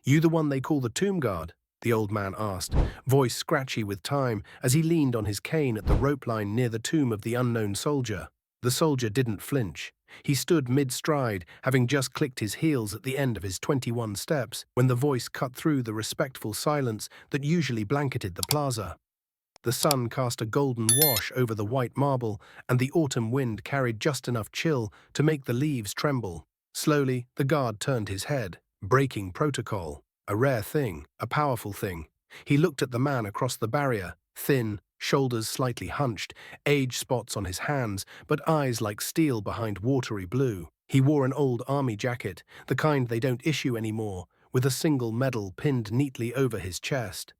You the one they call the tomb guard? The old man asked, voice scratchy with time as he leaned on his cane at the rope line near the tomb of the unknown soldier. The soldier didn't flinch. He stood mid-stride, having just clicked his heels at the end of his 21 steps, when the voice cut through the respectful silence that usually blanketed the plaza. The sun cast a golden wash over the white marble, and the autumn wind carried just enough chill to make the leaves tremble. Slowly, the guard turned his head, breaking protocol. A rare thing, a powerful thing. He looked at the man across the barrier, thin, shoulders slightly hunched, age spots on his hands, but eyes like steel behind watery blue. He wore an old army jacket, the kind they don't issue anymore, with a single medal pinned neatly over his chest.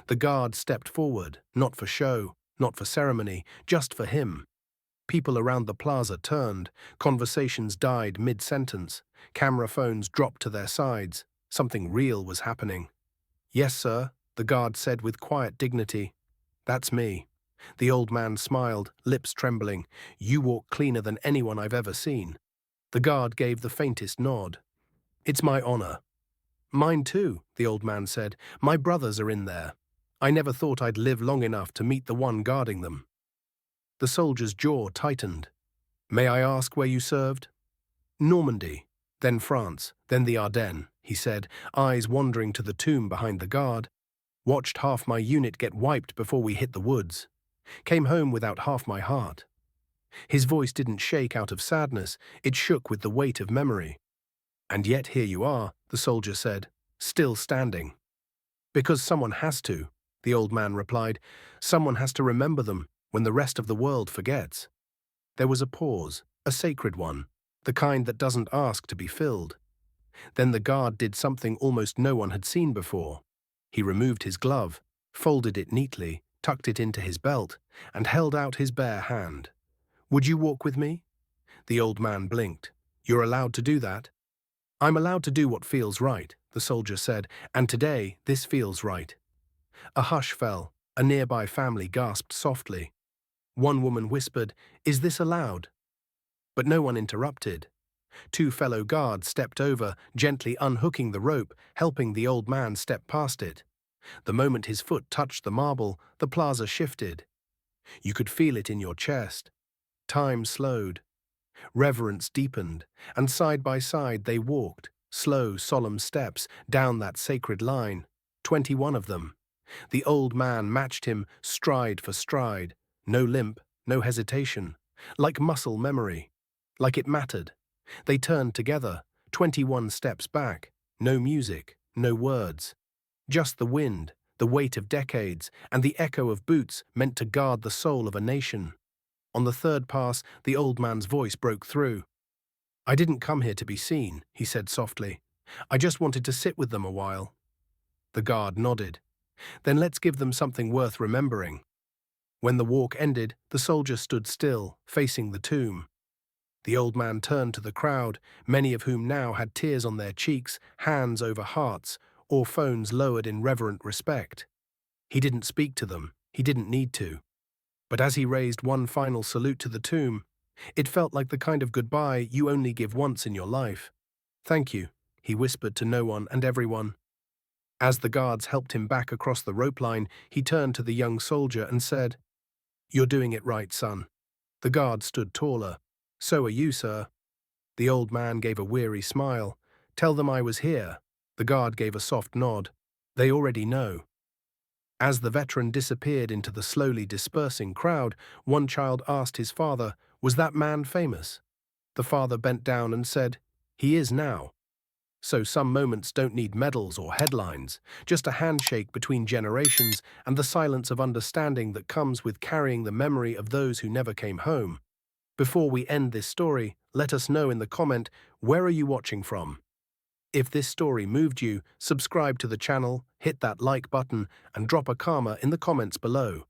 The guard stepped forward, not for show, not for ceremony, just for him. People around the plaza turned, conversations died mid-sentence, camera phones dropped to their sides. Something real was happening. "Yes, sir," the guard said with quiet dignity. "That's me." The old man smiled, lips trembling. "You walk cleaner than anyone I've ever seen." The guard gave the faintest nod. "It's my honor." "Mine too," the old man said. "My brothers are in there. I never thought I'd live long enough to meet the one guarding them." The soldier's jaw tightened. "May I ask where you served?" "Normandy, then France, then the Ardennes," he said, eyes wandering to the tomb behind the guard. "Watched half my unit get wiped before we hit the woods. Came home without half my heart." His voice didn't shake out of sadness, it shook with the weight of memory. "And yet here you are," the soldier said, "still standing." "Because someone has to," the old man replied. "Someone has to remember them when the rest of the world forgets." There was a pause, a sacred one, the kind that doesn't ask to be filled. Then the guard did something almost no one had seen before. He removed his glove, folded it neatly, tucked it into his belt, and held out his bare hand. "Would you walk with me?" The old man blinked. "You're allowed to do that?" "I'm allowed to do what feels right," the soldier said, "and today this feels right." A hush fell. A nearby family gasped softly. One woman whispered, "Is this allowed?" But no one interrupted. Two fellow guards stepped over, gently unhooking the rope, helping the old man step past it. The moment his foot touched the marble, the plaza shifted. You could feel it in your chest. Time slowed. Reverence deepened, and side by side they walked, slow, solemn steps, down that sacred line. 21 of them. The old man matched him stride for stride. No limp, no hesitation. Like muscle memory. Like it mattered. They turned together, 21 steps back. No music, no words. Just the wind, the weight of decades, and the echo of boots meant to guard the soul of a nation. On the third pass, the old man's voice broke through. "I didn't come here to be seen," he said softly. "I just wanted to sit with them a while." The guard nodded. "Then let's give them something worth remembering." When the walk ended, the soldier stood still, facing the tomb. The old man turned to the crowd, many of whom now had tears on their cheeks, hands over hearts, or phones lowered in reverent respect. He didn't speak to them, he didn't need to. But as he raised one final salute to the tomb, it felt like the kind of goodbye you only give once in your life. "Thank you," he whispered to no one and everyone. As the guards helped him back across the rope line, he turned to the young soldier and said, "You're doing it right, son." The guard stood taller. "So are you, sir." The old man gave a weary smile. "Tell them I was here." The guard gave a soft nod. "They already know." As the veteran disappeared into the slowly dispersing crowd, one child asked his father, "Was that man famous?" The father bent down and said, "He is now." So some moments don't need medals or headlines, just a handshake between generations and the silence of understanding that comes with carrying the memory of those who never came home. Before we end this story, let us know in the comment, where are you watching from? If this story moved you, subscribe to the channel, hit that like button, and drop a comma in the comments below.